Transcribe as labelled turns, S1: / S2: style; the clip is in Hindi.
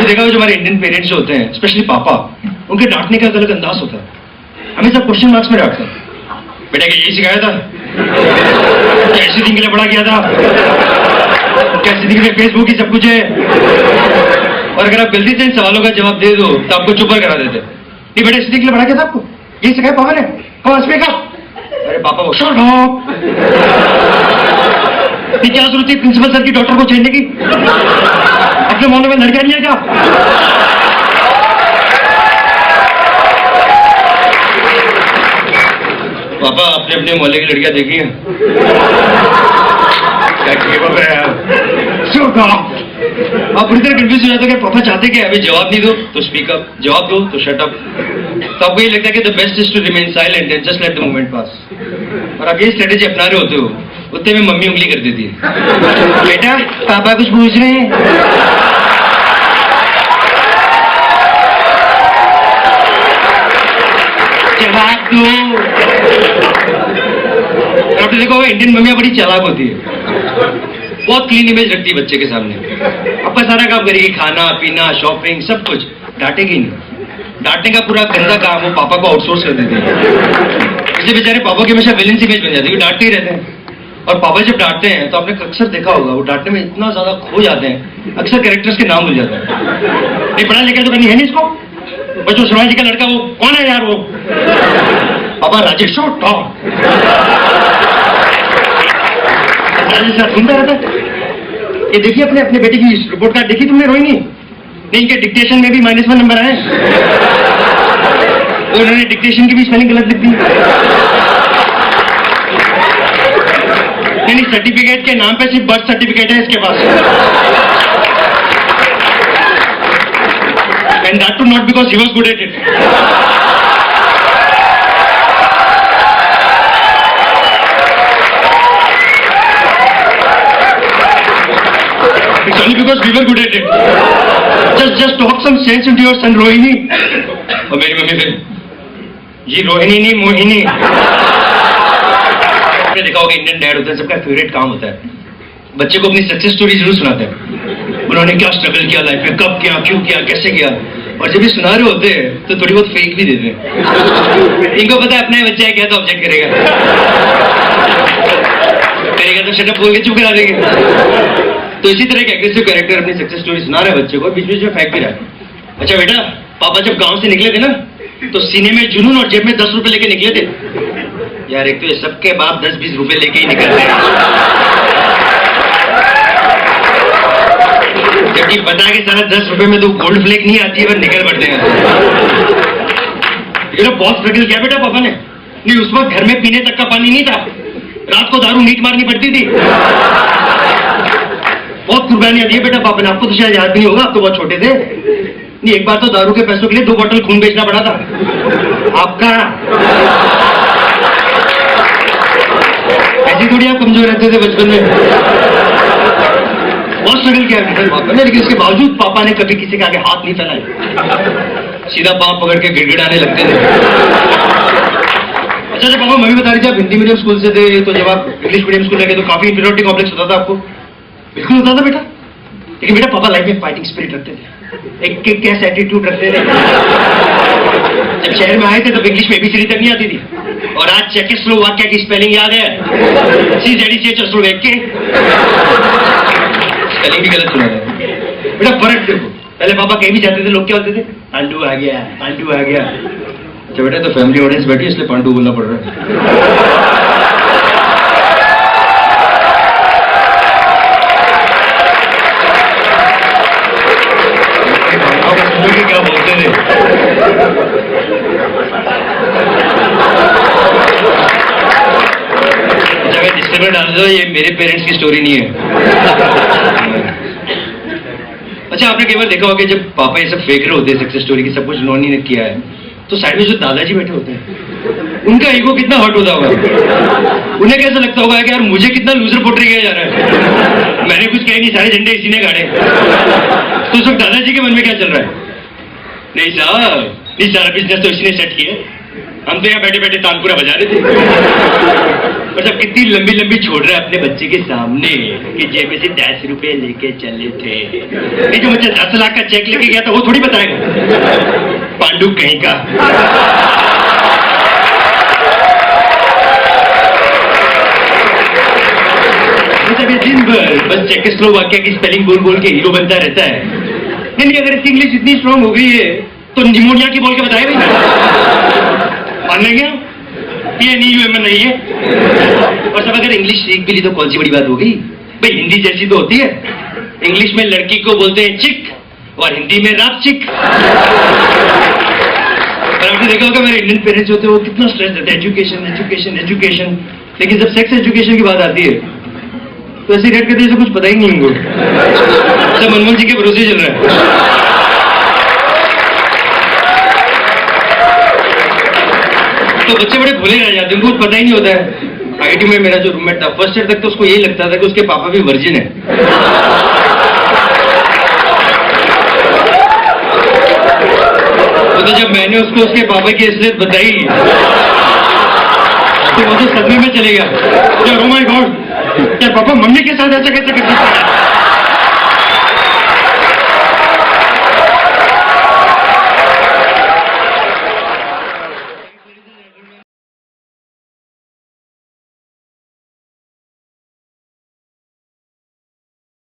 S1: आपने देखा जो हमारे इंडियन पेरेंट्स जो होते हैं, स्पेशली पापा, उनके डांटने का अलग अंदाज होता है। हमें सब क्वेश्चन मार्क्स में डांटते हैं। बेटा क्या यही सिखाया था? क्या ऐसी दिन के लिए पढ़ा किया था? क्या ऐसी दिन के लिए फेसबुक ही सब कुछ है? और अगर आप गलती से इन सवालों का जवाब दे दो तो आपको चुप करा देते। नहीं बेटा ऐसी दिन के लिए पढ़ा किया था आपको? यही सिखाया पापा ने? कौन स्पीक अप? अरे पापा वो शट अप। क्या जरूरत है प्रिंसिपल सर की डॉक्टर को छेड़ने की? अपने मोहल्ले में लड़कियां नहीं है क्या? पापा आपने अपने मोहल्ले की लड़कियां देखी हैं? क्या केवल है यार? आप पूरी तरह कंफ्यूज हो जाते हो कि पापा चाहते क्या है? जवाब नहीं दो तो स्पीक अप, जवाब दो तो शट अप। तो आपको ये लगता है कि the best is to remain silent and just let the moment pass. और आप ये स्ट्रेटेजी अपना रहे होते हो, उतने में मम्मी उंगली कर देती है। बेटा पापा कुछ पूछ रहे हैं। जवाब दो। आपने देखो इंडियन मम्मियां बड़ी चालाक होती है, बहुत क्लीन इमेज रखती है बच्चे के सामने। आपका सारा काम करेगी, खाना पीना शॉपिंग सब कुछ, डांटेगी नहीं। डांटने का पूरा गंदा काम वो पापा को आउटसोर्स कर देती है। इसलिए बेचारे पापा की हमेशा विलेन इमेज बन जाती है, वो डांटते ही रहते हैं। और पापा जब डांटते हैं तो आपने अक्सर देखा होगा वो डांटने में इतना ज्यादा खो जाते हैं, अक्सर कैरेक्टर्स के नाम भूल जाते हैं। नहीं पढ़ा लिखा तो करनी है नहीं इसको? बच्चों शिवाजी का लड़का वो कौन है यार? वो पापा राजेश सुनता रहता है। ये देखिए अपने अपने बेटे की रिपोर्ट कार्ड देखी तुमने रोहिणी? नहीं इनके डिक्टेशन में भी -1 नंबर आए। उन्होंने डिक्टेशन की भी स्पेलिंग गलत लिख दी। नहीं सर्टिफिकेट के नाम पे सिर्फ बर्थ सर्टिफिकेट है इसके पास। And that too not because he was good at it. It's only because we were good at it. Just talk some sense into your son, Rohini. और मेरी मम्मी फिर जी रोहिणी नहीं मोहिनी। आपने देखा होगा इंडियन डैड होता है, सबका फेवरेट काम होता है बच्चे को अपनी सक्सेस स्टोरी जरूर सुनाते हैं। उन्होंने क्या स्ट्रगल किया लाइफ में, कब किया, क्यों किया, कैसे किया। और जब ये सुना रहे होते हैं तो थोड़ी बहुत फेक भी देते हैं। इनको पता है अपना ही बच्चा है, क्या तो ऑब्जेक्ट करेगा तो शट अप बोल के चुप करा देंगे। तो इसी तरह के एग्रेसिव कैरेक्टर अपनी सक्सेस स्टोरी सुना रहे बच्चे को, बीच बीच में फेंक भी रहा है। अच्छा बेटा पापा जब गांव से निकले थे ना तो सीने में जुनून और जेब में 10 रुपए लेके निकले थे। यार एक तो ये सबके बाप 10-20 रुपए लेके ही निकलते हैं, जबकि बता के सारा 10 रुपए में तो गोल्ड फ्लेक नहीं आती है, पर निकल पड़ते हैं। ये बहुत स्ट्रगल किया बेटा पापा ने। नहीं उस वक्त घर में पीने तक का पानी नहीं था, रात को दारू नीट मारनी पड़ती थी। बहुत कुर्बानियां दी बेटा पापा ने। आपको तो शायद याद नहीं होगा, आप तो बहुत छोटे थे। नहीं एक बार तो दारू के पैसों के लिए 2 बोतल खून बेचना पड़ा था आपका। ऐसी थोड़ी आप कमजोर रहते थे बचपन में। बहुत स्ट्रगल किया पापा ने, लेकिन इसके बावजूद पापा ने कभी किसी के आगे हाथ नहीं फैलाए, सीधा पांव पकड़ के गिड़गिड़ाने लगते थे। अच्छा जब पापा मम्मी बता रही थी आप हिंदी मीडियम स्कूल से थे, तो जब आप इंग्लिश मीडियम स्कूल में गए तो काफी इंफीरियरिटी कॉम्प्लेक्स होता था आपको? बिल्कुल होता था बेटा। लेकिन बेटा पापा लाइफ में फाइटिंग स्पिरिट रखते थे, एक किक कैस एटीट्यूड रखते थे। जब शहर में आए थे तो इंग्लिश में ABCD तक नहीं आती थी, और आज चेकोस्लोवाकिया की स्पेलिंग याद है, CZECHSLOVAK। स्पेलिंग भी गलत सुना है बेटा। फर्क देखो, पहले पापा कहीं भी जाते थे लोग क्या होते थे, पांडू आ गया, पांडू आ गया। अच्छा बेटा तो फैमिली ऑडियंस बैठी इसलिए पांडू बोलना पड़ रहा है। क्या बोलते थे? जब मैं डिस्क्लेमर डाल दो ये मेरे पेरेंट्स की स्टोरी नहीं है। अच्छा आपने कई बार देखा होगा कि जब पापा ये सब फेंक रहे होते हैं सक्सेस स्टोरी की, सब कुछ उन्होंने ने किया है, तो साइड में जो दादाजी बैठे होते हैं उनका ईगो कितना हर्ट होता होगा। उन्हें कैसा लगता होगा कि यार मुझे कितना लूजर पोर्ट्रे किया जा रहा है, मैंने कुछ कहा नहीं, सारे झंडे इसी ने गाड़े। तो उस वक्त दादाजी के मन में क्या चल रहा है? नहीं साहब, नहीं सारा बिजनेस तो इसने सेट किया, हम तो यहाँ बैठे बैठे तानपुरा बजा रहे थे। मतलब कितनी लंबी लंबी छोड़ रहा है अपने बच्चे के सामने कि जेब में से 10 रुपए लेके चले थे। नहीं जो बच्चा 10 लाख का चेक लेके गया था वो थोड़ी बताएगा। पांडु कहीं का। मतलब ये दिन भर बस चेकोस्लोवाकिया की स्पेलिंग बोल बोल के हीरो बनता रहता है। नहीं अगर इसकी इंग्लिश इतनी स्ट्रांग हो गई है तो निमोनिया की बोल के बताया भाई। मान लेंगे ये नहीं है। और सब अगर इंग्लिश सीख भी ली तो कौन सी बड़ी बात हो गई भाई, हिंदी जैसी तो होती है। इंग्लिश में लड़की को बोलते हैं चिक और हिंदी में रात चिक। और आपने देखा होगा मेरे इंडियन पेरेंट्स होते हैं वो कितना स्ट्रेस देते हैं एजुकेशन एजुकेशन एजुकेशन, लेकिन जब सेक्स एजुकेशन की बात आती है तो ऐसे रेट करते कुछ पता ही नहीं उनको। सब मनमोहन जी के भरोसे चल रहा है। तो बच्चे बड़े भोले रह जाते हैं, उनको कुछ पता ही नहीं होता है। आईटी में मेरा जो रूममेट था फर्स्ट ईयर तक तो उसको यही लगता था कि उसके पापा भी वर्जिन है। तो जब मैंने उसको उसके पापा की असलियत बताई तो वो तो सदमे में चले गया। ओह माय गॉड, तेरे पापा मम्मी के साथ ऐसा कैसे कर सकते हैं?